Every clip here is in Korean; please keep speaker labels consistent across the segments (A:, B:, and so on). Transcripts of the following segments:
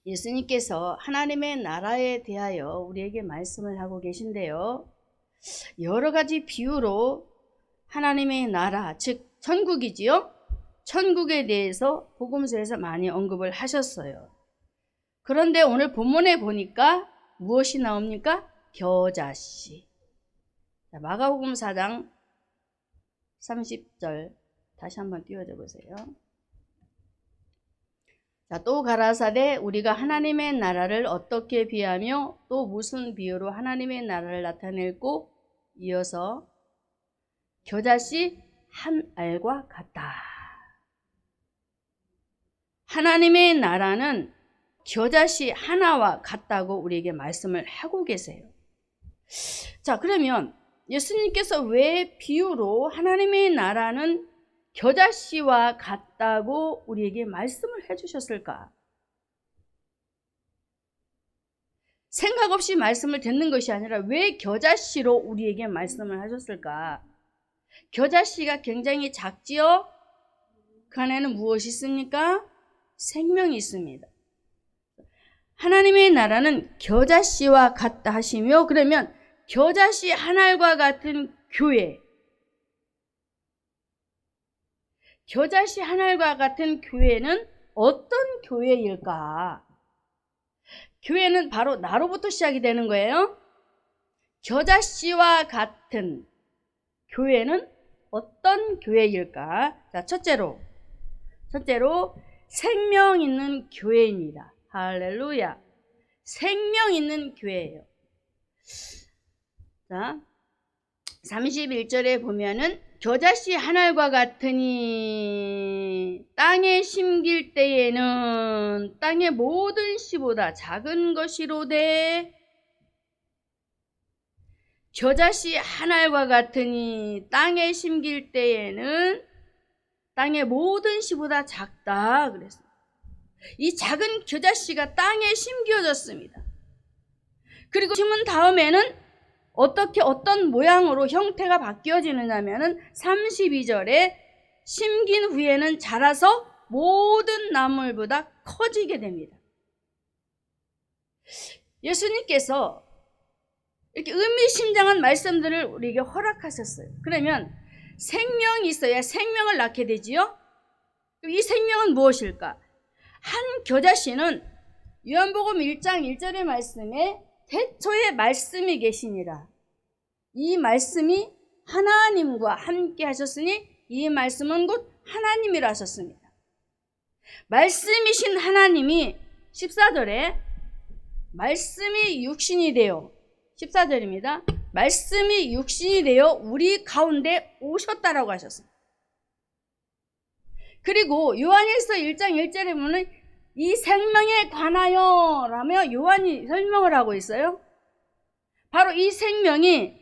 A: 예수님께서 하나님의 나라에 대하여 우리에게 말씀을 하고 계신데요. 여러 가지 비유로 하나님의 나라, 즉 천국이지요. 천국에 대해서 복음서에서 많이 언급을 하셨어요. 그런데 오늘 본문에 보니까 무엇이 나옵니까? 겨자씨. 마가복음 4장 30절 다시 한번 띄워줘 보세요. 자, 또 가라사대 우리가 하나님의 나라를 어떻게 비하며 또 무슨 비유로 하나님의 나라를 나타낼고, 이어서 겨자씨 한 알과 같다. 하나님의 나라는 겨자씨 하나와 같다고 우리에게 말씀을 하고 계세요. 자, 그러면 예수님께서 왜 비유로 하나님의 나라는 겨자씨와 같다고 우리에게 말씀을 해주셨을까? 생각 없이 말씀을 듣는 것이 아니라 왜 겨자씨로 우리에게 말씀을 하셨을까? 겨자씨가 굉장히 작지요? 그 안에는 무엇이 있습니까? 생명이 있습니다. 하나님의 나라는 겨자씨와 같다 하시며, 그러면 겨자씨 한 알과 같은 교회, 겨자씨 한 알과 같은 교회는 어떤 교회일까? 교회는 바로 나로부터 시작이 되는 거예요. 겨자씨와 같은 교회는 어떤 교회일까? 자, 첫째로 생명 있는 교회입니다. 할렐루야. 생명 있는 교회예요. 자, 31절에 보면은 겨자씨 한 알과 같으니 땅에 심길 때에는 땅의 모든 씨보다 작은 것이로되, 겨자씨 한 알과 같으니 땅에 심길 때에는 땅의 모든 씨보다 작다 그랬어요. 이 작은 겨자씨가 땅에 심겨졌습니다. 그리고 심은 다음에는 어떤 모양으로 형태가 바뀌어지느냐면은 32절에 심긴 후에는 자라서 모든 나물보다 커지게 됩니다. 예수님께서 이렇게 의미심장한 말씀들을 우리에게 허락하셨어요. 그러면 생명이 있어야 생명을 낳게 되지요. 이 생명은 무엇일까? 한 겨자씨는 요한복음 1장 1절의 말씀에 태초에 말씀이 계시니라. 이 말씀이 하나님과 함께 하셨으니 이 말씀은 곧 하나님이라 하셨습니다. 말씀이신 하나님이 14절에 말씀이 육신이 되어, 14절입니다. 말씀이 육신이 되어 우리 가운데 오셨다라고 하셨습니다. 그리고 요한일서 1장 1절에 보면 이 생명에 관하여 라며 요한이 설명을 하고 있어요. 바로 이 생명이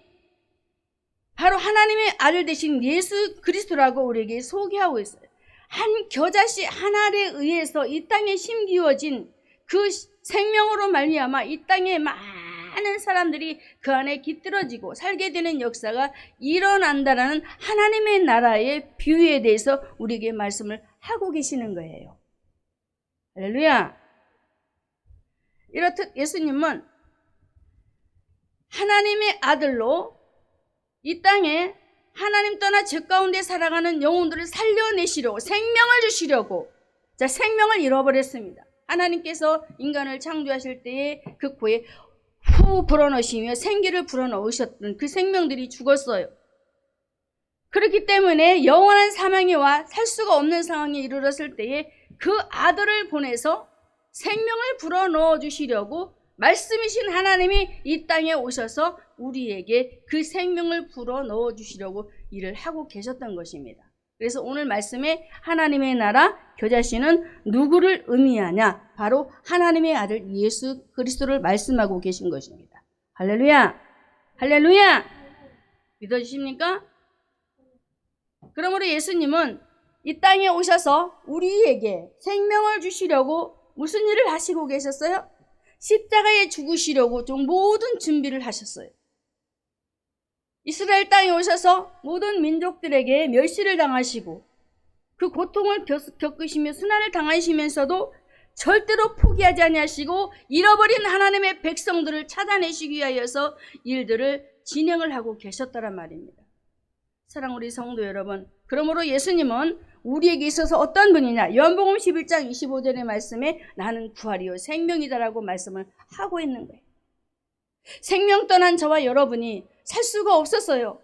A: 바로 하나님의 아들 되신 예수 그리스도라고 우리에게 소개하고 있어요. 한 겨자씨 한 알에 의해서 이 땅에 심기워진 그 생명으로 말미암아 이 땅에 많은 사람들이 그 안에 깃들어지고 살게 되는 역사가 일어난다라는 하나님의 나라의 비유에 대해서 우리에게 말씀을 하고 계시는 거예요. 할렐루야. 이렇듯 예수님은 하나님의 아들로 이 땅에 하나님 떠나 죄 가운데 살아가는 영혼들을 살려내시려고, 생명을 주시려고, 자, 생명을 잃어버렸습니다. 하나님께서 인간을 창조하실 때에 그 코에 후 불어넣으시며 생기를 불어넣으셨던 그 생명들이 죽었어요. 그렇기 때문에 영원한 사망에 와 살 수가 없는 상황에 이르렀을 때에 그 아들을 보내서 생명을 불어넣어 주시려고 말씀이신 하나님이 이 땅에 오셔서 우리에게 그 생명을 불어넣어 주시려고 일을 하고 계셨던 것입니다. 그래서 오늘 말씀에 하나님의 나라 겨자씨는 누구를 의미하냐? 바로 하나님의 아들 예수 그리스도를 말씀하고 계신 것입니다. 할렐루야! 할렐루야! 믿어주십니까? 그러므로 예수님은 이 땅에 오셔서 우리에게 생명을 주시려고 무슨 일을 하시고 계셨어요? 십자가에 죽으시려고 좀 모든 준비를 하셨어요. 이스라엘 땅에 오셔서 모든 민족들에게 멸시를 당하시고 그 고통을 겪으시며 순환을 당하시면서도 절대로 포기하지 아니하시고 잃어버린 하나님의 백성들을 찾아내시기 위하여서 일들을 진행을 하고 계셨다란 말입니다. 사랑 우리 성도 여러분, 그러므로 예수님은 우리에게 있어서 어떤 분이냐? 요한복음 11장 25절의 말씀에 나는 부활이요 생명이다라고 말씀을 하고 있는 거예요. 생명 떠난 저와 여러분이 살 수가 없었어요.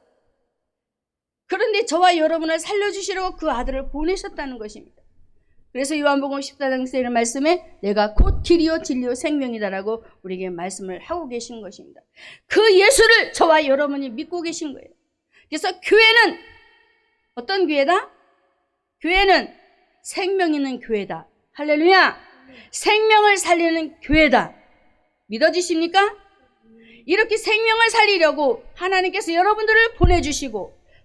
A: 그런데 저와 여러분을 살려주시려고 그 아들을 보내셨다는 것입니다. 그래서 요한복음 14장 1절 말씀에 내가 곧 길이요 진리요 생명이다라고 우리에게 말씀을 하고 계신 것입니다. 그 예수를 저와 여러분이 믿고 계신 거예요. 그래서 교회는 어떤 교회다? 교회는 생명 있는 교회다. 할렐루야! 생명을 살리는 교회다. 믿어지십니까? 이렇게 생명을 살리려고 하나님께서 여러분들을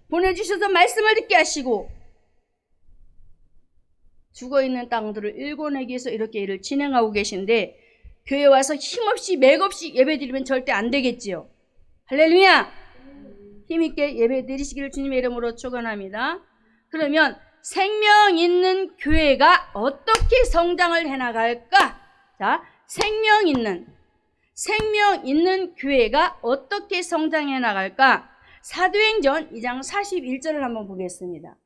A: 보내주셔서 말씀을 듣게 하시고 죽어있는 땅들을 일궈내기 위해서 이렇게 일을 진행하고 계신데 교회 와서 힘없이 맥없이 예배드리면 절대 안 되겠지요. 할렐루야! 힘있게 예배드리시기를 주님의 이름으로 축원합니다. 그러면 생명 있는 교회가 어떻게 성장을 해나갈까? 자, 생명 있는 교회가 어떻게 성장해 나갈까? 사도행전 2장 41절을 한번 보겠습니다.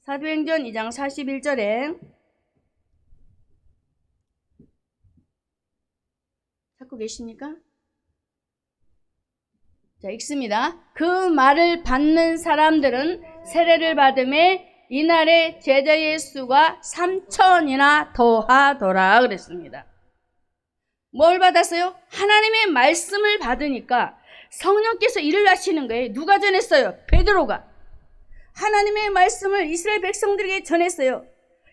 A: 사도행전 2장 41절에 찾고 계십니까? 자, 읽습니다. 그 말을 받는 사람들은 세례를 받음에 이날에 제자의 수가 3,000이나 더하더라 그랬습니다. 뭘 받았어요? 하나님의 말씀을 받으니까 성령께서 일을 하시는 거예요. 누가 전했어요? 베드로가. 하나님의 말씀을 이스라엘 백성들에게 전했어요.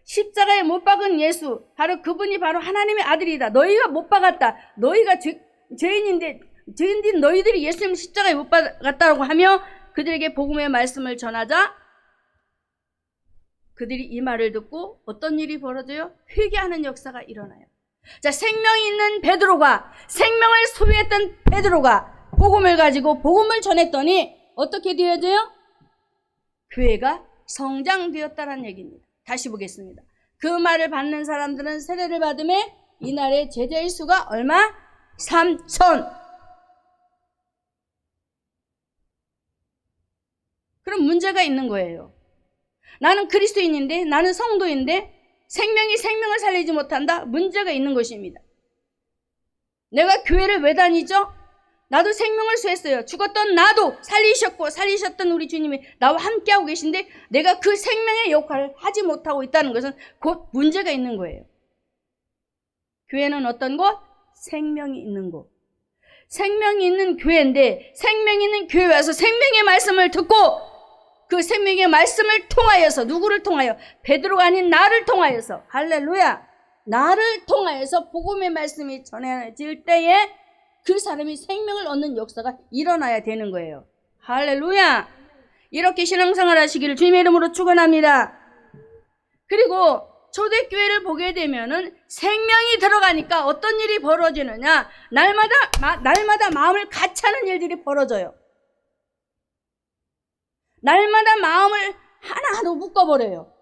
A: 십자가에 못 박은 예수, 바로 그분이 바로 하나님의 아들이다. 너희가 못 박았다. 너희가 죄인인 너희들이 예수님 십자가에 못 박았다고 하며 그들에게 복음의 말씀을 전하자 그들이 이 말을 듣고 어떤 일이 벌어져요? 회개하는 역사가 일어나요. 자, 생명이 있는 베드로가, 생명을 소유했던 베드로가 복음을 가지고 복음을 전했더니 어떻게 되어져요? 교회가 성장되었다는 얘기입니다. 다시 보겠습니다. 그 말을 받는 사람들은 세례를 받음에 이날의 제자의 수가 얼마? 3,000. 그럼 문제가 있는 거예요. 나는 그리스도인인데, 나는 성도인데 생명이 생명을 살리지 못한다? 문제가 있는 것입니다. 내가 교회를 왜 다니죠? 나도 생명을 수했어요. 죽었던 나도 살리셨고 살리셨던 우리 주님이 나와 함께하고 계신데 내가 그 생명의 역할을 하지 못하고 있다는 것은 곧 문제가 있는 거예요. 교회는 어떤 곳? 생명이 있는 곳. 생명이 있는 교회인데 생명이 있는 교회에 와서 생명의 말씀을 듣고 그 생명의 말씀을 통하여서 누구를 통하여? 베드로가 아닌 나를 통하여서 할렐루야! 나를 통하여서 복음의 말씀이 전해질 때에 그 사람이 생명을 얻는 역사가 일어나야 되는 거예요. 할렐루야! 이렇게 신앙생활 하시기를 주님의 이름으로 축원합니다. 그리고 초대교회를 보게 되면은 생명이 들어가니까 어떤 일이 벌어지느냐? 날마다 마음을 같이 하는 일들이 벌어져요. 날마다 마음을 하나로 묶어버려요.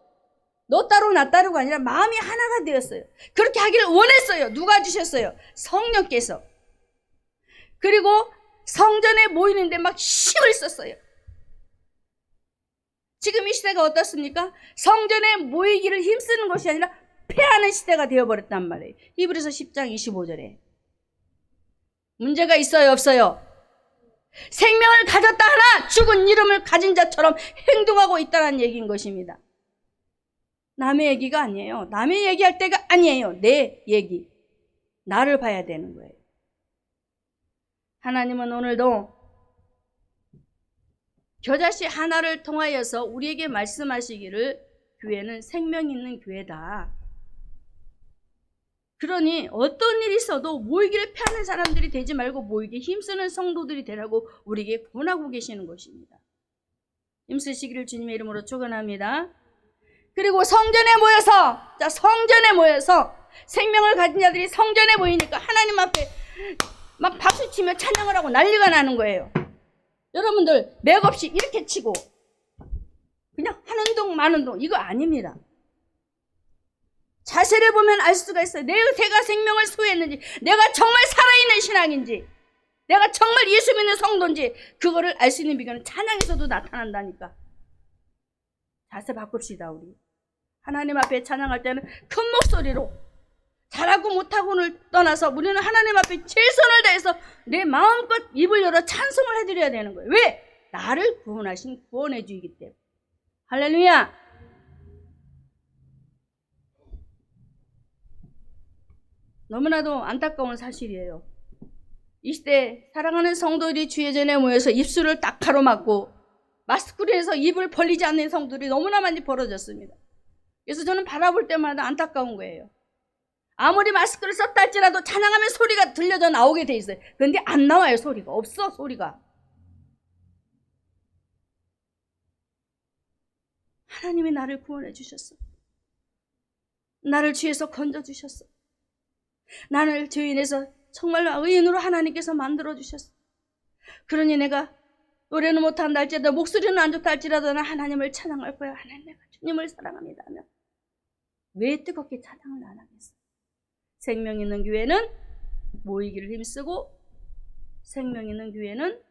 A: 너 따로 나 따로가 아니라 마음이 하나가 되었어요. 그렇게 하기를 원했어요. 누가 주셨어요? 성령께서. 그리고 성전에 모이는데 막 힘을 썼어요. 지금 이 시대가 어떻습니까? 성전에 모이기를 힘쓰는 것이 아니라 패하는 시대가 되어버렸단 말이에요. 히브리서 10장 25절에. 문제가 있어요, 없어요? 생명을 가졌다 하나 죽은 이름을 가진 자처럼 행동하고 있다는 얘기인 것입니다. 남의 얘기가 아니에요. 남의 얘기할 때가 아니에요. 내 얘기. 나를 봐야 되는 거예요. 하나님은 오늘도 겨자씨 하나를 통하여서 우리에게 말씀하시기를 교회는 생명 있는 교회다. 그러니 어떤 일이 있어도 모이기를 피하는 사람들이 되지 말고 모이기 힘쓰는 성도들이 되라고 우리에게 권하고 계시는 것입니다. 힘쓰시기를 주님의 이름으로 축원합니다. 그리고 성전에 모여서 생명을 가진 자들이 성전에 모이니까 하나님 앞에 막 박수치며 찬양을 하고 난리가 나는 거예요. 여러분들 맥없이 이렇게 치고 그냥 하는 동 마는 동 이거 아닙니다. 자세를 보면 알 수가 있어요. 내가 생명을 소유했는지, 내가 정말 살아있는 신앙인지, 내가 정말 예수 믿는 성도인지, 그거를 알 수 있는 비결은 찬양에서도 나타난다니까. 자세 바꿉시다. 우리 하나님 앞에 찬양할 때는 큰 목소리로, 잘하고 못하고를 떠나서 우리는 하나님 앞에 최선을 다해서 내 마음껏 입을 열어 찬송을 해드려야 되는 거예요. 왜? 나를 구원하신 구원의 주이기 때문에. 할렐루야. 너무나도 안타까운 사실이에요. 이 시대 사랑하는 성도들이 주 예전에 모여서 입술을 딱 가로막고 마스크를 해서 입을 벌리지 않는 성도들이 너무나 많이 벌어졌습니다. 그래서 저는 바라볼 때마다 안타까운 거예요. 아무리 마스크를 썼다 할지라도 찬양하면 소리가 들려져 나오게 돼 있어요. 그런데 안 나와요. 소리가 없어. 소리가. 하나님이 나를 구원해 주셨어. 나를 죄에서 건져 주셨어. 나를 죄인에서 정말로 의인으로 하나님께서 만들어 주셨어. 그러니 내가 노래는 못한다 할지라도, 목소리는 안 좋다 할지라도 나 하나님을 찬양할 거야. 하나님, 내가 주님을 사랑합니다 하면 왜 뜨겁게 찬양을 안 하겠어? 생명 있는 교회는 모이기를 힘쓰고, 생명 있는 교회는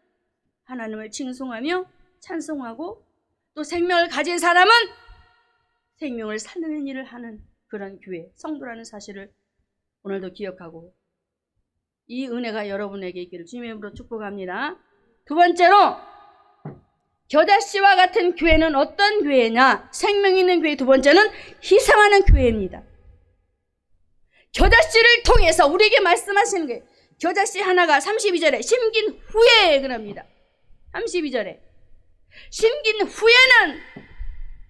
A: 하나님을 칭송하며 찬송하고, 또 생명을 가진 사람은 생명을 살리는 일을 하는 그런 교회, 성도라는 사실을 오늘도 기억하고, 이 은혜가 여러분에게 있기를 주님의 이름으로 축복합니다. 두 번째로, 겨자씨와 같은 교회는 어떤 교회냐? 생명 있는 교회 두 번째는 희생하는 교회입니다. 겨자씨를 통해서 우리에게 말씀하시는 게, 겨자씨 하나가 32절에 심긴 후에 그럽니다. 32절에 심긴 후에는,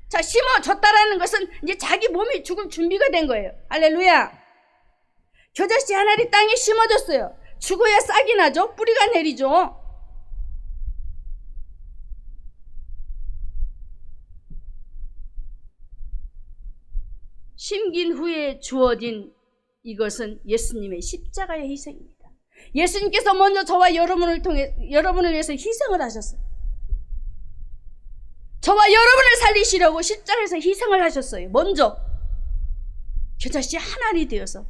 A: 자, 심어졌다라는 것은 이제 자기 몸이 죽을 준비가 된 거예요. 할렐루야. 겨자씨 하나를 땅에 심어졌어요. 죽어야 싹이 나죠. 뿌리가 내리죠. 심긴 후에 주어진 이것은 예수님의 십자가의 희생입니다. 예수님께서 먼저 저와 여러분을 위해서 희생을 하셨어요. 저와 여러분을 살리시려고 십자가에서 희생을 하셨어요. 먼저 겨자씨 하나리 되어서.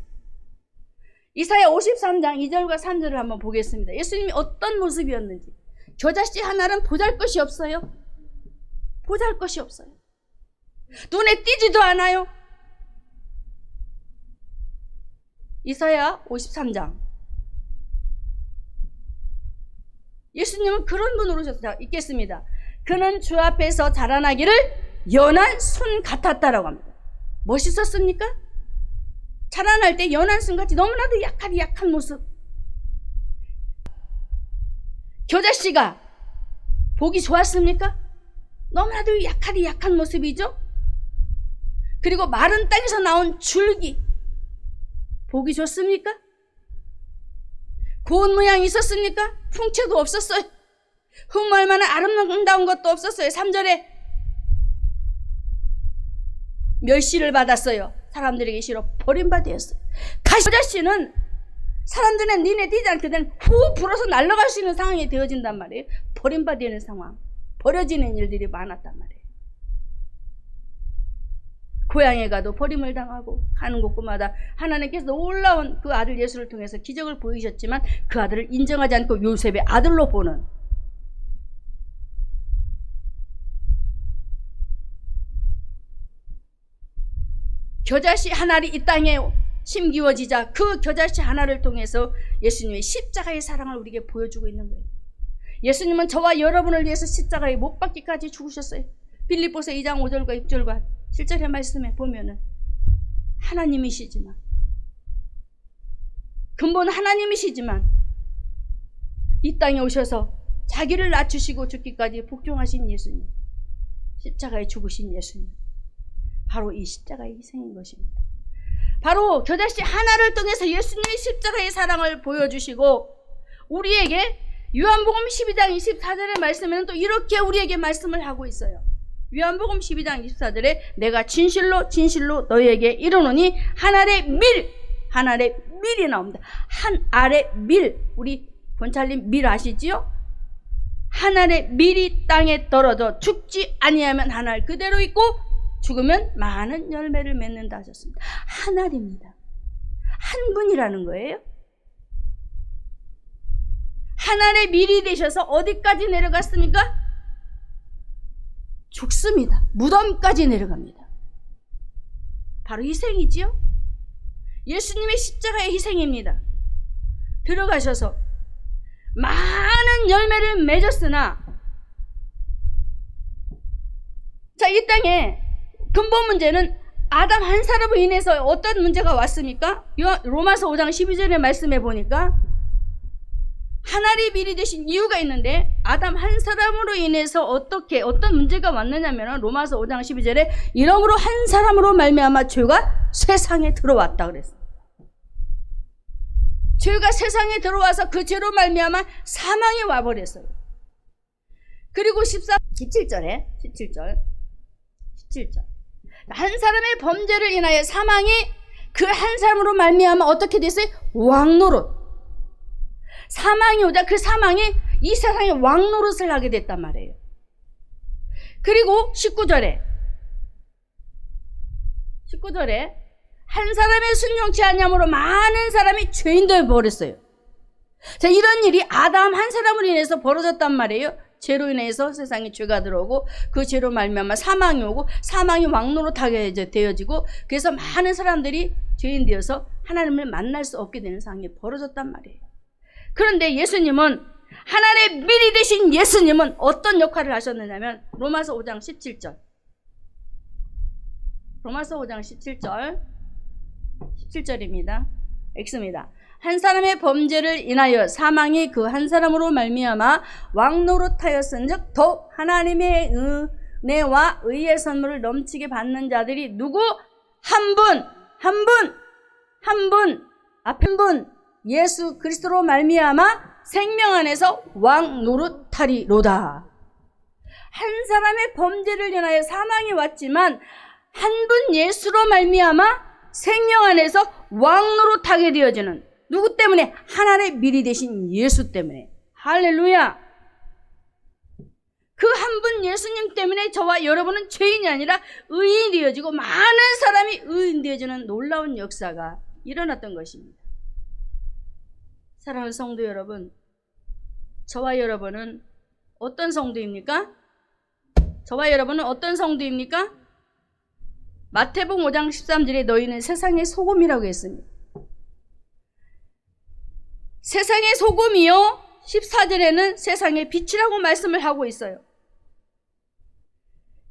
A: 이사야 53장 2절과 3절을 한번 보겠습니다. 예수님이 어떤 모습이었는지. 겨자씨 하나는 보잘것이 없어요. 보잘것이 없어요. 눈에 띄지도 않아요. 이사야 53장. 예수님은 그런 분으로 오셨어요. 읽겠습니다. 그는 주 앞에서 자라나기를 연한 순 같았다라고 합니다. 멋있었습니까? 자라날 때 연한 순같이 너무나도 약한 모습. 겨자씨가 보기 좋았습니까? 너무나도 약한 모습이죠. 그리고 마른 땅에서 나온 줄기 보기 좋습니까? 고운 모양이 있었습니까? 풍채도 없었어요. 흠모할 만한 아름다운 것도 없었어요. 3절에 멸시를 받았어요. 사람들에게 싫어 버림받았어요. 겨자씨는 사람들은 니네 띄지 않게 되면 후 불어서 날아갈 수 있는 상황이 되어진단 말이에요. 버림받는 상황, 버려지는 일들이 많았단 말이에요. 고향에 가도 버림을 당하고, 가는 곳마다 하나님께서 놀라운 그 아들 예수를 통해서 기적을 보이셨지만 그 아들을 인정하지 않고 요셉의 아들로 보는, 겨자씨 하나를 이 땅에 심기워지자 그 겨자씨 하나를 통해서 예수님의 십자가의 사랑을 우리에게 보여주고 있는 거예요. 예수님은 저와 여러분을 위해서 십자가에 못 박기까지 죽으셨어요. 빌립보서 2장 5절과 6절과 7절의 말씀에 보면은 하나님이시지만, 근본 하나님이시지만 이 땅에 오셔서 자기를 낮추시고 죽기까지 복종하신 예수님, 십자가에 죽으신 예수님, 바로 이 십자가의 희생인 것입니다. 바로 겨자씨 하나를 통해서 예수님의 십자가의 사랑을 보여주시고, 우리에게 요한복음 12장 24절의 말씀에는 또 이렇게 우리에게 말씀을 하고 있어요. 요한복음 12장 24절에 내가 진실로 너희에게 이르노니 한 알의 밀이 나옵니다. 한 알의 밀, 우리 권찰님 밀 아시지요? 한 알의 밀이 땅에 떨어져 죽지 아니하면 한 알 그대로 있고 죽으면 많은 열매를 맺는다 하셨습니다. 하나입니다. 한 분이라는 거예요. 하나님의 밀이 되셔서 어디까지 내려갔습니까? 죽습니다. 무덤까지 내려갑니다. 바로 희생이지요. 예수님의 십자가의 희생입니다. 들어가셔서 많은 열매를 맺었으나, 자, 이 땅에 근본 문제는 아담 한 사람으로 인해서 어떤 문제가 왔습니까? 로마서 5장 12절의 말씀에 보니까 하나님이 미리 되신 이유가 있는데, 아담 한 사람으로 인해서 어떤 문제가 왔느냐면, 로마서 5장 12절에 이러므로 한 사람으로 말미암아 죄가 세상에 들어왔다 그랬습니다. 죄가 세상에 들어와서 그 죄로 말미암아 사망이 와버렸어요. 그리고 17절 한 사람의 범죄를 인하여 사망이 그 한 사람으로 말미암아 어떻게 됐어요? 왕노릇. 사망이 오자 그 사망이 이 세상에 왕노릇을 하게 됐단 말이에요. 그리고 19절에 한 사람의 순종치 아니함으로 많은 사람이 죄인 되어 버렸어요. 자, 이런 일이 아담 한 사람으로 인해서 벌어졌단 말이에요. 죄로 인해서 세상에 죄가 들어오고, 그 죄로 말미암아 사망이 오고, 사망이 왕노릇하게 되어지고, 그래서 많은 사람들이 죄인 되어서 하나님을 만날 수 없게 되는 상황이 벌어졌단 말이에요. 그런데 예수님은, 하나님의 미리 되신 예수님은 어떤 역할을 하셨느냐면, 로마서 5장 17절입니다. X입니다. 한 사람의 범죄를 인하여 사망이 그 한 사람으로 말미암아 왕노릇하였은즉 더욱 하나님의 은혜와 의의 선물을 넘치게 받는 자들이 누구? 한 분 예수 그리스도로 말미암아 생명 안에서 왕노릇하리로다. 한 사람의 범죄를 인하여 사망이 왔지만 한 분 예수로 말미암아 생명 안에서 왕노릇하게 되어지는, 누구 때문에? 하나님의 미리 되신 예수 때문에. 할렐루야. 그 한 분 예수님 때문에 저와 여러분은 죄인이 아니라 의인이 되어지고, 많은 사람이 의인 되어지는 놀라운 역사가 일어났던 것입니다. 사랑하는 성도 여러분, 저와 여러분은 어떤 성도입니까? 마태복음 5장 13절에 너희는 세상의 소금이라고 했습니다. 세상의 소금이요, 14절에는 세상의 빛이라고 말씀을 하고 있어요.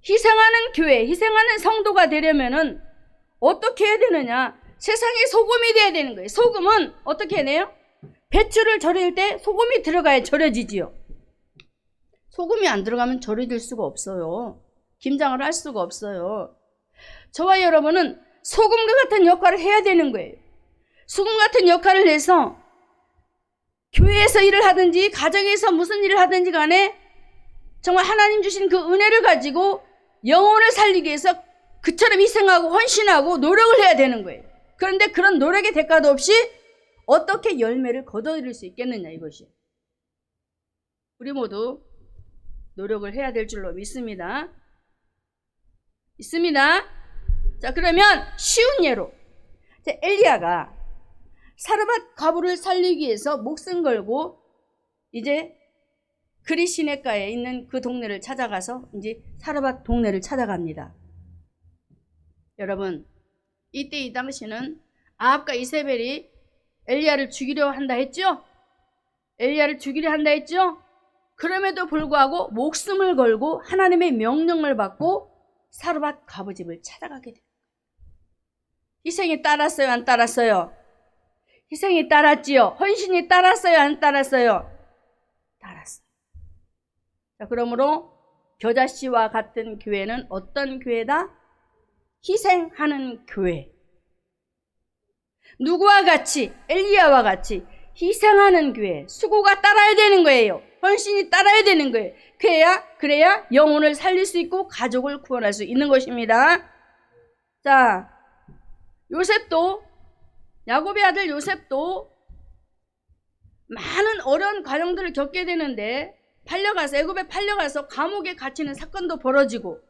A: 희생하는 교회, 희생하는 성도가 되려면은 어떻게 해야 되느냐? 세상의 소금이 돼야 되는 거예요. 소금은 어떻게 해야 돼요? 배추를 절일 때 소금이 들어가야 절여지지요. 소금이 안 들어가면 절여질 수가 없어요. 김장을 할 수가 없어요. 저와 여러분은 소금과 같은 역할을 해야 되는 거예요. 소금 같은 역할을 해서 교회에서 일을 하든지 가정에서 무슨 일을 하든지 간에 정말 하나님 주신 그 은혜를 가지고 영혼을 살리기 위해서 그처럼 희생하고 헌신하고 노력을 해야 되는 거예요. 그런데 그런 노력의 대가도 없이 어떻게 열매를 거둬들일 수 있겠느냐, 이것이. 우리 모두 노력을 해야 될 줄로 믿습니다. 자, 그러면 쉬운 예로, 엘리야가 사르밧 과부를 살리기 위해서 목숨 걸고 이제 그리 시내가에 있는 그 동네를 찾아가서 이제 사르밧 동네를 찾아갑니다. 여러분, 이때 이 당시는 아합과 이세벨이 엘리야를 죽이려 한다 했죠? 그럼에도 불구하고 목숨을 걸고 하나님의 명령을 받고 사르밧 과부 집을 찾아가게 됩니다. 희생이 따랐어요, 안 따랐어요? 희생이 따랐지요. 헌신이 따랐어요, 안 따랐어요? 따랐어요. 자, 그러므로 겨자씨와 같은 교회는 어떤 교회다? 희생하는 교회. 누구와 같이? 엘리야와 같이 희생하는 교회. 수고가 따라야 되는 거예요. 헌신이 따라야 되는 거예요. 그래야 영혼을 살릴 수 있고 가족을 구원할 수 있는 것입니다. 자, 요셉도, 야곱의 아들 요셉도 많은 어려운 과정들을 겪게 되는데, 애굽에 팔려가서 감옥에 갇히는 사건도 벌어지고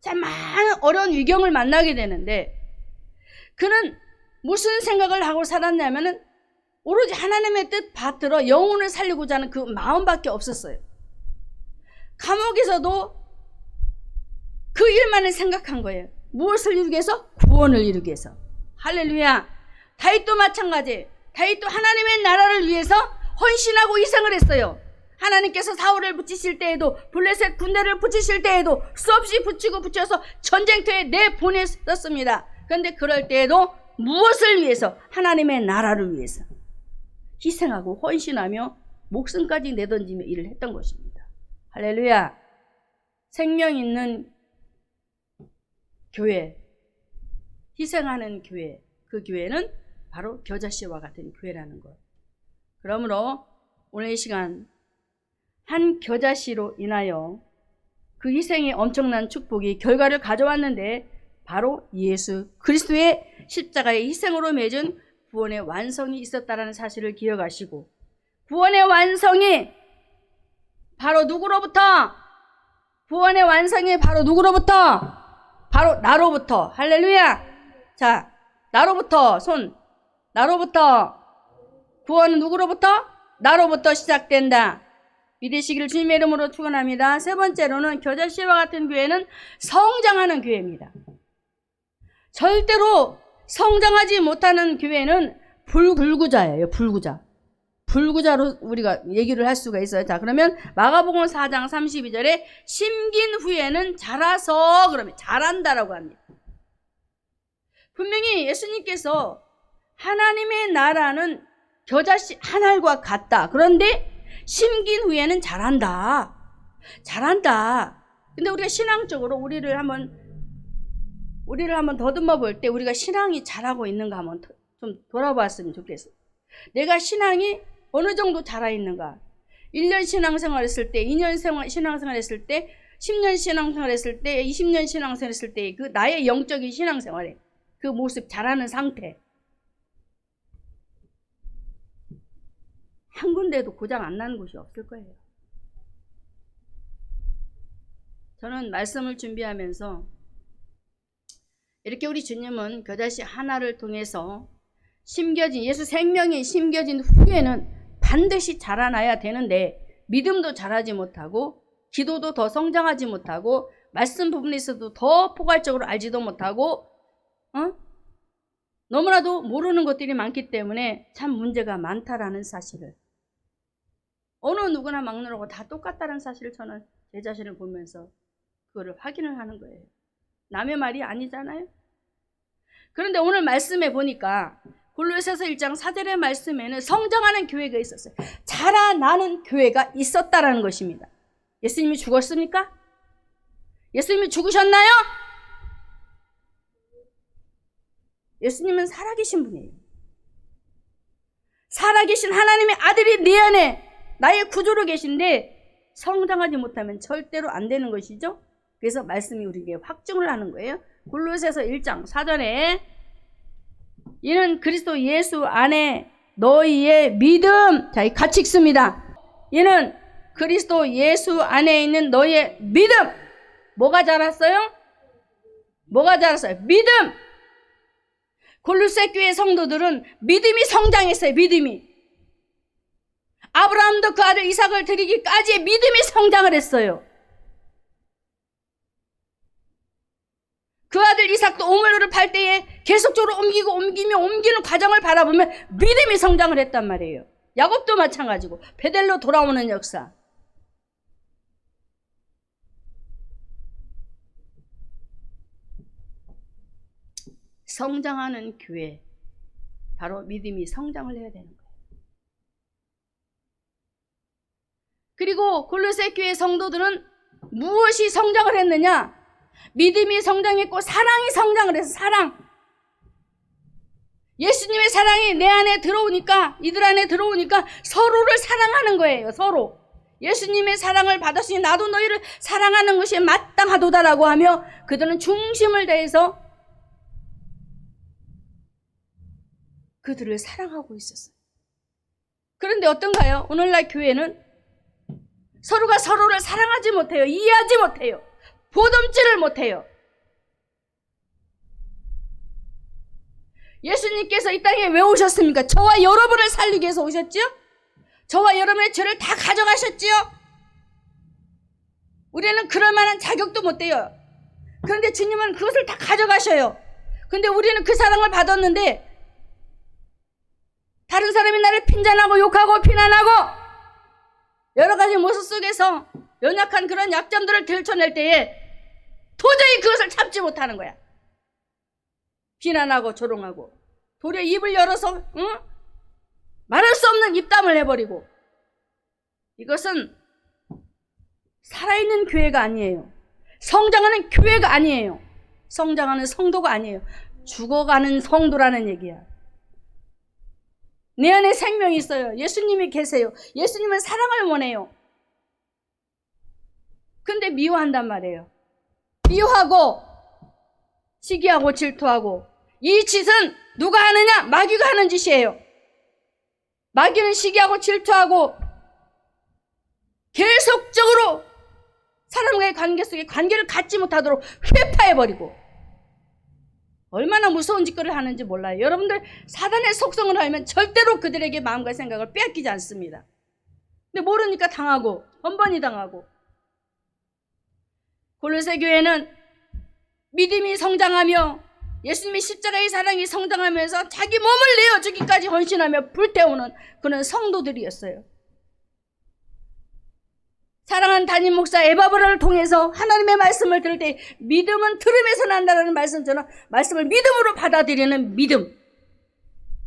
A: 참 많은 어려운 위경을 만나게 되는데, 그는 무슨 생각을 하고 살았냐면은 오로지 하나님의 뜻 받들어 영혼을 살리고자 하는 그 마음밖에 없었어요. 감옥에서도 그 일만을 생각한 거예요. 무엇을 이루기 위해서? 구원을 이루기 위해서. 할렐루야. 다윗도 마찬가지. 다윗도 하나님의 나라를 위해서 헌신하고 희생을 했어요. 하나님께서 사울을 붙이실 때에도, 블레셋 군대를 붙이실 때에도 수없이 붙여서 전쟁터에 내보냈었습니다. 그런데 그럴 때에도 무엇을 위해서? 하나님의 나라를 위해서 희생하고 헌신하며 목숨까지 내던지며 일을 했던 것입니다. 할렐루야. 생명 있는 교회, 희생하는 교회, 그 교회는 바로 겨자씨와 같은 교회라는 것. 그러므로 오늘 이 시간 한 겨자씨로 인하여 그 희생의 엄청난 축복이 결과를 가져왔는데 바로 예수 그리스도의 십자가의 희생으로 맺은 구원의 완성이 있었다는 사실을 기억하시고, 구원의 완성이 바로 누구로부터? 구원의 완성이 바로 누구로부터? 바로 나로부터. 할렐루야. 자, 나로부터 나로부터. 구원은 누구로부터? 나로부터 시작된다. 믿으시기를 주님의 이름으로 축원합니다. 세 번째로는 겨자씨와 같은 교회는 성장하는 교회입니다. 절대로 성장하지 못하는 교회는 불구자예요. 불구자로 우리가 얘기를 할 수가 있어요. 자, 그러면 마가복음 4장 32절에 심긴 후에는 자라서, 그러면 자란다라고 합니다. 분명히 예수님께서 하나님의 나라는 겨자씨 한 알과 같다. 그런데 심긴 후에는 자란다. 근데 우리가 신앙적으로 우리를 한번 더듬어 볼 때 우리가 신앙이 자라고 있는가 한번 좀 돌아봤으면 좋겠어요. 내가 신앙이 어느 정도 자라 있는가. 1년 신앙생활 했을 때, 2년 신앙생활 했을 때, 10년 신앙생활 했을 때, 20년 신앙생활 했을 때 그 나의 영적인 신앙생활에 그 모습 자라는 상태. 한 군데도 고장 안 나는 곳이 없을 거예요. 저는 말씀을 준비하면서 이렇게 우리 주님은 겨자씨 하나를 통해서 예수 생명이 심겨진 후에는 반드시 자라나야 되는데 믿음도 자라지 못하고 기도도 더 성장하지 못하고 말씀 부분에서도 더 포괄적으로 알지도 못하고 너무나도 모르는 것들이 많기 때문에 참 문제가 많다라는 사실을, 어느 누구나 막느라고 다 똑같다는 사실을 저는 제 자신을 보면서 그거를 확인을 하는 거예요. 남의 말이 아니잖아요. 그런데 오늘 말씀에 보니까 골로새서 1장 4절의 말씀에는 성장하는 교회가 있었어요. 자라나는 교회가 있었다라는 것입니다. 예수님이 죽었습니까? 예수님이 죽으셨나요? 예수님은 살아계신 분이에요. 살아계신 하나님의 아들이 내 안에 나의 구주로 계신데 성장하지 못하면 절대로 안 되는 것이죠. 그래서 말씀이 우리에게 확증을 하는 거예요. 골로새서 1장 4절에 이는 그리스도 예수 안에 너희의 믿음, 자, 같이 읽습니다. 이는 그리스도 예수 안에 있는 너희의 믿음. 뭐가 자랐어요? 믿음. 골로새 교회 성도들은 믿음이 성장했어요. 믿음이. 아브라함도 그 아들 이삭을 드리기까지 믿음이 성장을 했어요. 그 아들 이삭도 오물로를 팔 때에 계속적으로 옮기는 과정을 바라보면 믿음이 성장을 했단 말이에요. 야곱도 마찬가지고 베델로 돌아오는 역사. 성장하는 교회, 바로 믿음이 성장을 해야 되는 거예요. 그리고 골로새 교회 성도들은 무엇이 성장을 했느냐? 믿음이 성장했고 사랑이 성장을 해서 사랑. 예수님의 사랑이 내 안에 들어오니까, 이들 안에 들어오니까 서로를 사랑하는 거예요. 서로. 예수님의 사랑을 받았으니 나도 너희를 사랑하는 것이 마땅하도다라고 하며 그들은 중심을 다해서 그들을 사랑하고 있었어요. 그런데 어떤가요? 오늘날 교회는 서로가 서로를 사랑하지 못해요. 이해하지 못해요. 보듬지를 못해요. 예수님께서 이 땅에 왜 오셨습니까? 저와 여러분을 살리기 위해서 오셨죠? 저와 여러분의 죄를 다 가져가셨지요? 우리는 그럴 만한 자격도 못 돼요. 그런데 주님은 그것을 다 가져가셔요. 근데 우리는 그 사랑을 받았는데 다른 사람이 나를 핀잔하고 욕하고 비난하고 여러 가지 모습 속에서 연약한 그런 약점들을 들춰낼 때에 도저히 그것을 참지 못하는 거야. 비난하고 조롱하고 도리어 입을 열어서 말할 수 없는 입담을 해버리고, 이것은 살아있는 교회가 아니에요. 성장하는 교회가 아니에요. 성장하는 성도가 아니에요. 죽어가는 성도라는 얘기야. 내 안에 생명이 있어요. 예수님이 계세요. 예수님은 사랑을 원해요. 근데 미워한단 말이에요. 미워하고 시기하고 질투하고, 이 짓은 누가 하느냐? 마귀가 하는 짓이에요. 마귀는 시기하고 질투하고 계속적으로 사람과의 관계 속에 관계를 갖지 못하도록 회파해버리고, 얼마나 무서운 짓거리를 하는지 몰라요. 여러분들 사단의 속성을 알면 절대로 그들에게 마음과 생각을 빼앗기지 않습니다. 근데 모르니까 당하고 번번이 당하고. 골로새 교회는 믿음이 성장하며 예수님의 십자가의 사랑이 성장하면서 자기 몸을 내어주기까지 헌신하며 불태우는 그런 성도들이었어요. 사랑하는 담임 목사 에바브라를 통해서 하나님의 말씀을 들을 때 믿음은 들음에서 난다라는 말씀처럼 말씀을 믿음으로 받아들이는 믿음.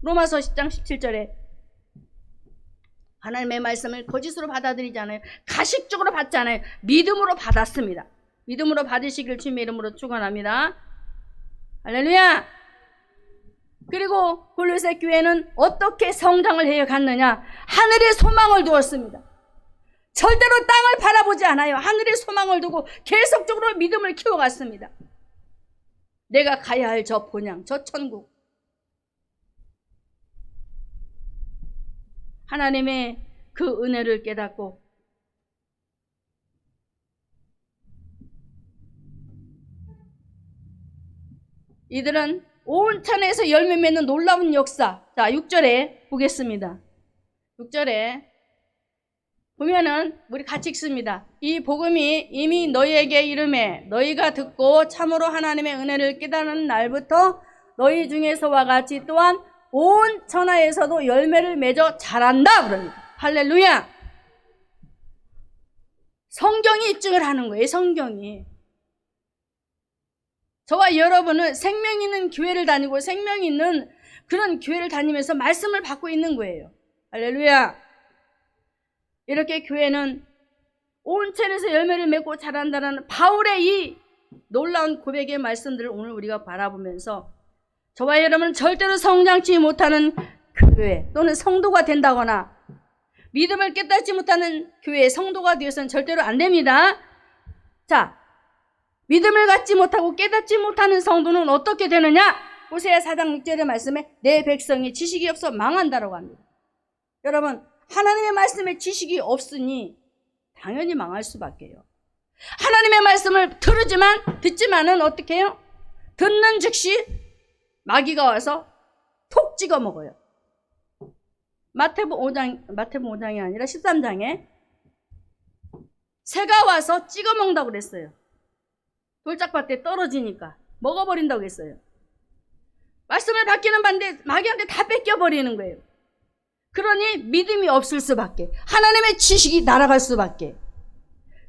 A: 로마서 10장 17절에 하나님의 말씀을 거짓으로 받아들이지 않아요. 가식적으로 받지 않아요. 믿음으로 받았습니다. 믿음으로 받으시길 주님의 이름으로 축원합니다. 할렐루야. 그리고 골로새 교회는 어떻게 성장을 해야 갔느냐? 하늘에 소망을 두었습니다. 절대로 땅을 바라보지 않아요. 하늘에 소망을 두고 계속적으로 믿음을 키워갔습니다. 내가 가야 할 저 본향, 저 천국, 하나님의 그 은혜를 깨닫고 이들은 온 천에서 열매 맺는 놀라운 역사. 자, 6절에 보겠습니다. 6절에 보면은 우리 같이 읽습니다. 이 복음이 이미 너희에게 이르매 너희가 듣고 참으로 하나님의 은혜를 깨닫는 날부터 너희 중에서와 같이 또한 온 천하에서도 열매를 맺어 자란다 그럽니다. 할렐루야. 성경이 입증을 하는 거예요. 성경이. 저와 여러분은 생명 있는 교회를 다니고 생명 있는 그런 교회를 다니면서 말씀을 받고 있는 거예요. 할렐루야. 이렇게 교회는 온 천에서 열매를 맺고 자란다는 바울의 이 놀라운 고백의 말씀들을 오늘 우리가 바라보면서 저와 여러분은 절대로 성장치 못하는 교회 또는 성도가 된다거나 믿음을 깨닫지 못하는 교회의 성도가 되어서는 절대로 안 됩니다. 자, 믿음을 갖지 못하고 깨닫지 못하는 성도는 어떻게 되느냐? 호세아 4장 6절의 말씀에 내 백성이 지식이 없어 망한다라고 합니다. 여러분, 하나님의 말씀에 지식이 없으니 당연히 망할 수밖에요. 하나님의 말씀을 듣지만은 어떻게 해요? 듣는 즉시 마귀가 와서 톡 찍어 먹어요. 마태복음 5장이 아니라 13장에 새가 와서 찍어 먹는다고 그랬어요. 돌짝밭에 떨어지니까 먹어버린다고 했어요. 말씀을 받기는 받는데 마귀한테 다 뺏겨버리는 거예요. 그러니 믿음이 없을 수밖에, 하나님의 지식이 날아갈 수밖에.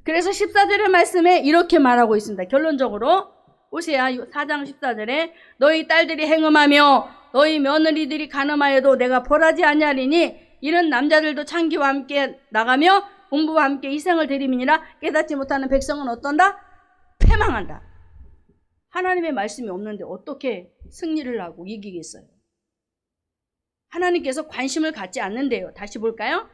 A: 그래서 14절의 말씀에 이렇게 말하고 있습니다. 결론적으로 호세아 4장 14절에 너희 딸들이 행음하며 너희 며느리들이 간음하여도 내가 벌하지 아니하리니 이런 남자들도 창기와 함께 나가며 공부와 함께 희생을 드림이니라. 깨닫지 못하는 백성은 어떤다? 패망한다. 하나님의 말씀이 없는데 어떻게 승리를 하고 이기겠어요? 하나님께서 관심을 갖지 않는데요. 다시 볼까요?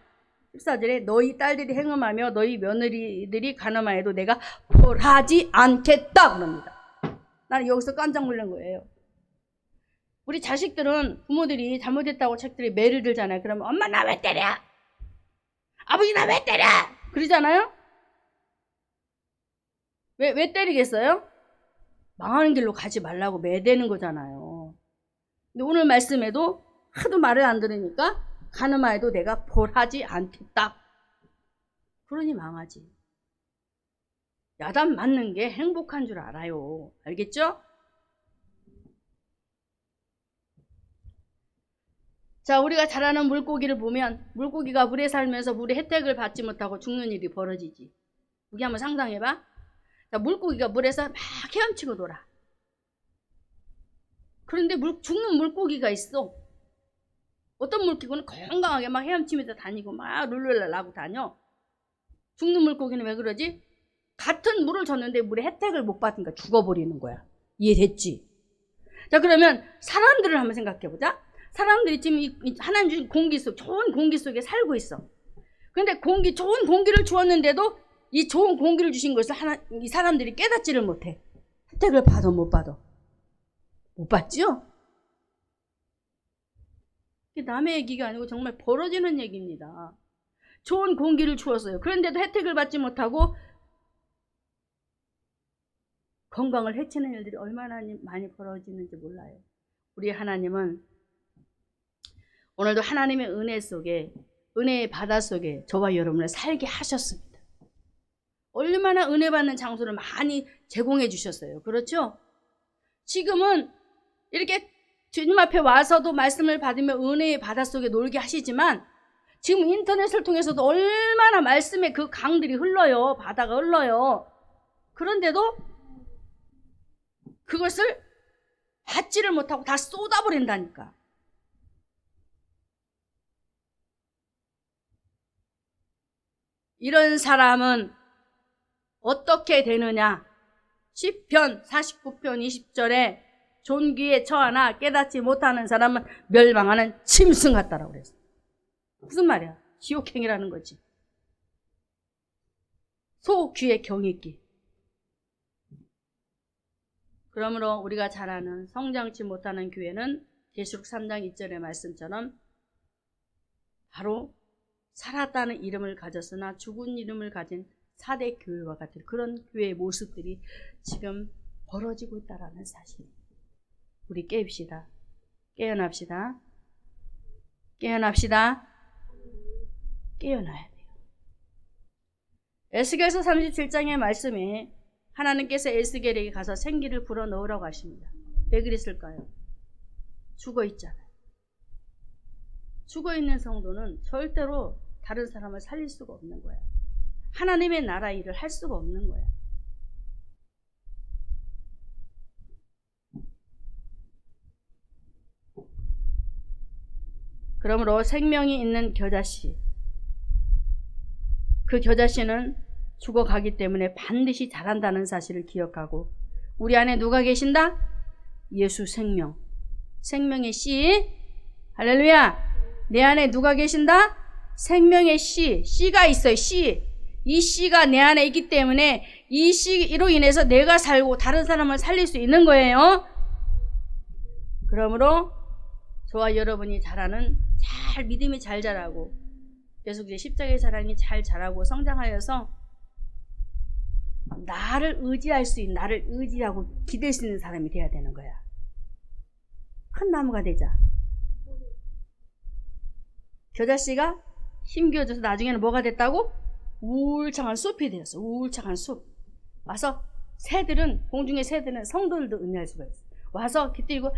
A: 14절에 너희 딸들이 행음하며 너희 며느리들이 간음하여도 내가 벌하지 않겠다 그럽니다. 나는 여기서 깜짝 놀란 거예요. 우리 자식들은 부모들이 잘못했다고 책들이 매를 들잖아요. 그러면 엄마 나 왜 때려? 아버지 나 왜 때려? 그러잖아요. 왜 때리겠어요? 망하는 길로 가지 말라고 매대는 거잖아요. 근데 오늘 말씀에도 하도 말을 안 들으니까 가늠하여도 내가 벌하지 않겠다. 그러니 망하지. 야단 맞는 게 행복한 줄 알아요. 알겠죠? 자, 우리가 잘 아는 물고기를 보면 물고기가 물에 살면서 물의 혜택을 받지 못하고 죽는 일이 벌어지지. 우리 한번 상상해봐. 자, 물고기가 물에서 막 헤엄치고 놀아. 그런데 죽는 물고기가 있어. 어떤 물고기는 건강하게 막 헤엄치면서 다니고 막 룰루랄라 하고 다녀. 죽는 물고기는 왜 그러지? 같은 물을 줬는데 물의 혜택을 못 받으니까 죽어버리는 거야. 이해됐지? 자, 그러면 사람들을 한번 생각해보자. 사람들이 지금 하나님 주신 공기 속, 좋은 공기 속에 살고 있어. 그런데 좋은 공기를 주었는데도 이 좋은 공기를 주신 것을 이 사람들이 깨닫지를 못해. 혜택을 받아, 못 받아? 못 받죠? 이게 남의 얘기가 아니고 정말 벌어지는 얘기입니다. 좋은 공기를 주었어요. 그런데도 혜택을 받지 못하고 건강을 해치는 일들이 얼마나 많이 벌어지는지 몰라요. 우리 하나님은 오늘도 하나님의 은혜 속에, 은혜의 바다 속에 저와 여러분을 살게 하셨습니다. 얼마나 은혜 받는 장소를 많이 제공해 주셨어요. 그렇죠? 지금은 이렇게 주님 앞에 와서도 말씀을 받으며 은혜의 바다 속에 놀게 하시지만 지금 인터넷을 통해서도 얼마나 말씀의 그 강들이 흘러요. 바다가 흘러요. 그런데도 그것을 받지를 못하고 다 쏟아버린다니까. 이런 사람은 어떻게 되느냐? 시편 49편 20절에 존귀에 처하나 깨닫지 못하는 사람은 멸망하는 짐승 같다라고 그랬어. 무슨 말이야? 지옥행이라는 거지. 소 귀에 경있기. 그러므로 우리가 잘 아는 성장치 못하는 교회는 계시록 3장 2절의 말씀처럼 바로 살았다는 이름을 가졌으나 죽은 이름을 가진 4대 교회와 같은 그런 교회의 모습들이 지금 벌어지고 있다는 사실. 우리 깨웁시다. 깨어납시다. 깨어납시다. 깨어나야 돼요. 에스겔서 37장의 말씀에 하나님께서 에스겔에게 가서 생기를 불어넣으라고 하십니다. 왜 그랬을까요? 죽어있잖아요. 죽어있는 성도는 절대로 다른 사람을 살릴 수가 없는 거야. 하나님의 나라 일을 할 수가 없는 거야. 그러므로 생명이 있는 겨자씨, 그 겨자씨는 죽어가기 때문에 반드시 자란다는 사실을 기억하고 우리 안에 누가 계신다? 예수 생명, 생명의 씨. 할렐루야. 내 안에 누가 계신다? 생명의 씨, 씨가 있어요. 씨. 이 씨가 내 안에 있기 때문에 이 씨로 인해서 내가 살고 다른 사람을 살릴 수 있는 거예요. 그러므로 저와 여러분이 잘 믿음이 잘 자라고 계속 이제 십자가의 사랑이 잘 자라고 성장하여서 나를 의지할 수 있는, 나를 의지하고 기댈 수 있는 사람이 돼야 되는 거야. 큰 나무가 되자. 겨자씨가 힘겨워져서 나중에는 뭐가 됐다고? 울창한 숲이 되었어. 울창한 숲. 와서 새들은, 공중의 새들은 성도들도 은혜할 수가 있어. 와서 깃들이고 막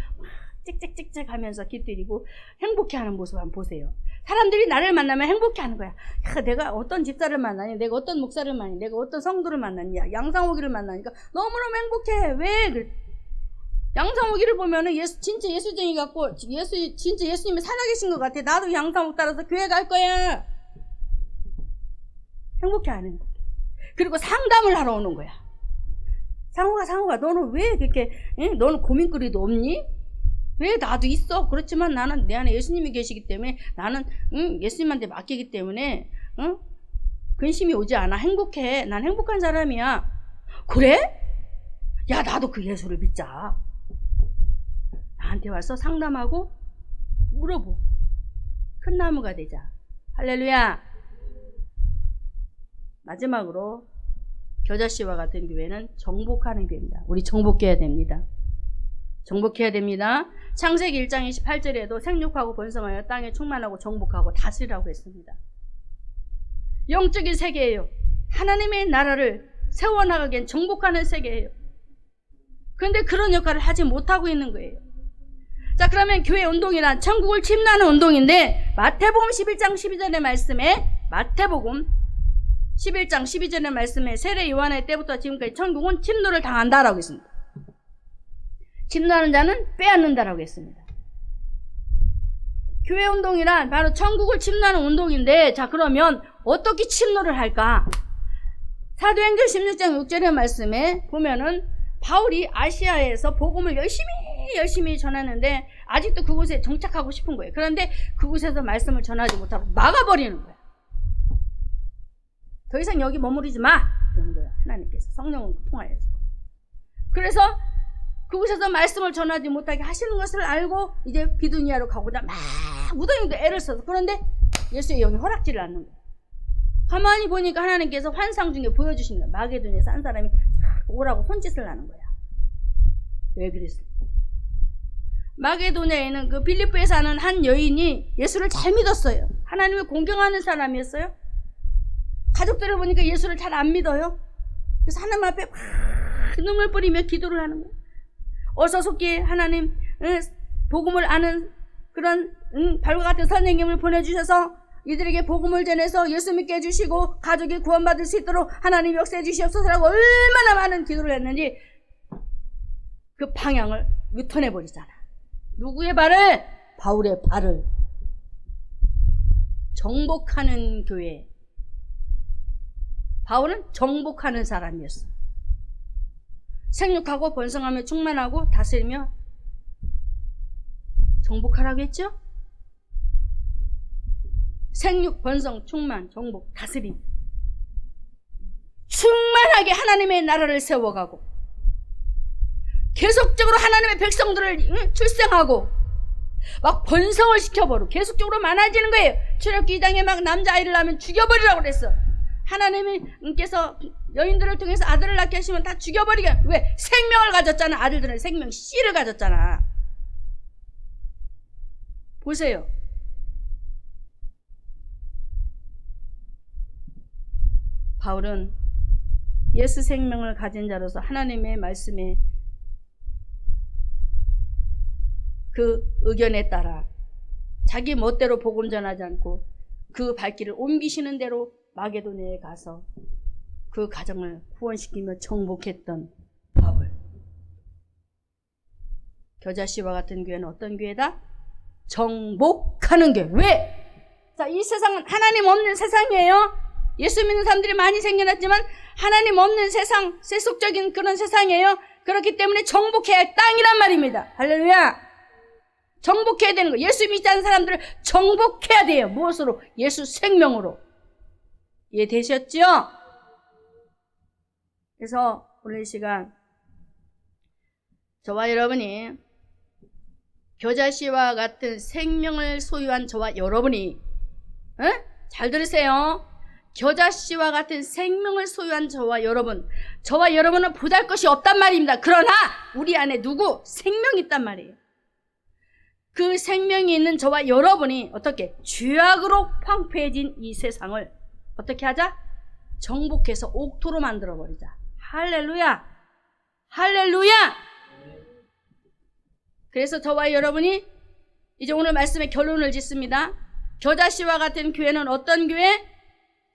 A: 찍찍찍찍 하면서 깃들이고 행복해하는 모습 한번 보세요. 사람들이 나를 만나면 행복해하는 거야. 야, 내가 어떤 집사를 만나니, 내가 어떤 목사를 만나니, 내가 어떤 성도를 만나니, 양상오기를 만나니까 너무너무 행복해. 왜? 양상오기를 보면은 진짜 예수쟁이 같고 진짜 예수님이 살아계신 것 같아. 나도 양상옥 따라서 교회 갈 거야. 행복해하는 거야. 그리고 상담을 하러 오는 거야. 상호가 너는 왜 그렇게 너는 고민거리도 없니? 왜? 나도 있어. 그렇지만 나는 내 안에 예수님이 계시기 때문에 나는 예수님한테 맡기기 때문에 근심이 오지 않아. 행복해. 난 행복한 사람이야. 그래? 야, 나도 그 예수를 믿자. 나한테 와서 상담하고 물어보. 큰 나무가 되자. 할렐루야. 마지막으로 겨자씨와 같은 교회는 정복하는 교회입니다. 우리 정복해야 됩니다. 정복해야 됩니다. 창세기 1장 28절에도 생육하고 번성하여 땅에 충만하고 정복하고 다스리라고 했습니다. 영적인 세계예요. 하나님의 나라를 세워나가기엔 정복하는 세계예요. 그런데 그런 역할을 하지 못하고 있는 거예요. 자, 그러면 교회 운동이란 천국을 침노하는 운동인데, 마태복음 11장 12절의 말씀에, 마태복음 11장 12절의 말씀에 세례 요한의 때부터 지금까지 천국은 침노를 당한다라고 했습니다. 침노하는 자는 빼앗는다라고 했습니다. 교회 운동이란 바로 천국을 침노하는 운동인데, 자, 그러면 어떻게 침노를 할까? 사도행전 16장 6절의 말씀에 보면은 바울이 아시아에서 복음을 열심히 전하는데 아직도 그곳에 정착하고 싶은 거예요. 그런데 그곳에서 말씀을 전하지 못하고 막아버리는 거야. 더 이상 여기 머무르지 마! 이런 거야. 하나님께서 성령을 통하여서. 그래서 그곳에서 말씀을 전하지 못하게 하시는 것을 알고 이제 비두니아로 가고자 막 무더기도 애를 써서, 그런데 예수의 영이 허락지를 않는 거야. 가만히 보니까 하나님께서 환상 중에 보여주신 거야. 마게도니아에서 한 사람이 오라고 손짓을 하는 거야. 왜 그랬을까? 마게도니아에는 그 빌립보에 사는 한 여인이 예수를 잘 믿었어요. 하나님을 공경하는 사람이었어요. 가족들을 보니까 예수를 잘 안 믿어요. 그래서 하나님 앞에 막 눈물 뿌리며 기도를 하는 거예요. 어서 속히 하나님 복음을 아는 그런 발과 같은 선생님을 보내주셔서 이들에게 복음을 전해서 예수 믿게 해주시고 가족이 구원받을 수 있도록 하나님 역사해 주시옵소서라고 얼마나 많은 기도를 했는지 그 방향을 유턴해버리잖아. 누구의 발을? 바울의 발을. 정복하는 교회. 바울은 정복하는 사람이었어. 생육하고 번성하며 충만하고 다스리며 정복하라고 했죠? 생육, 번성, 충만, 정복, 다스림. 충만하게 하나님의 나라를 세워가고 계속적으로 하나님의 백성들을 출생하고 막 번성을 시켜버리고 계속적으로 많아지는 거예요. 출애굽기 2장에 막 남자아이를 낳으면 죽여버리라고 그랬어. 하나님께서 여인들을 통해서 아들을 낳게 하시면 다 죽여버리게. 왜? 생명을 가졌잖아. 아들들은 생명 씨를 가졌잖아. 보세요. 바울은 예수 생명을 가진 자로서 하나님의 말씀에 그 의견에 따라 자기 멋대로 복음 전하지 않고 그 발길을 옮기시는 대로 마게도니아에 가서 그 가정을 후원시키며 정복했던 바울. 겨자씨와 같은 교회는 어떤 교회다? 정복하는 교회. 왜? 자, 이 세상은 하나님 없는 세상이에요. 예수 믿는 사람들이 많이 생겨났지만 하나님 없는 세상, 세속적인 그런 세상이에요. 그렇기 때문에 정복해야 할 땅이란 말입니다. 할렐루야. 정복해야 되는 거예요. 예수 믿지 않는 사람들을 정복해야 돼요. 무엇으로? 예수 생명으로. 이해되셨죠? 그래서 오늘 이 시간 저와 여러분이 겨자씨와 같은 생명을 소유한 저와 여러분이 잘 들으세요. 겨자씨와 같은 생명을 소유한 저와 여러분은 보잘것이 없단 말입니다. 그러나 우리 안에 누구? 생명이 있단 말이에요. 그 생명이 있는 저와 여러분이 어떻게? 죄악으로 황폐해진 이 세상을 어떻게 하자? 정복해서 옥토로 만들어버리자. 할렐루야! 할렐루야! 그래서 저와 여러분이 이제 오늘 말씀의 결론을 짓습니다. 겨자씨와 같은 교회는 어떤 교회?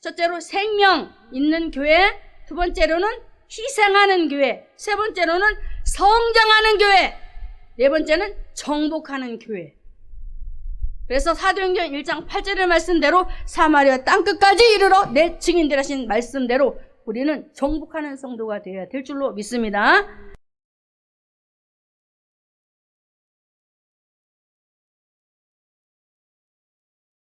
A: 첫째로 생명 있는 교회, 두 번째로는 희생하는 교회, 세 번째로는 성장하는 교회, 네 번째는 정복하는 교회. 그래서 사도행전 1장 8절의 말씀대로 사마리아 땅끝까지 이르러 내 증인들 하신 말씀대로 우리는 정복하는 성도가 되어야 될 줄로 믿습니다.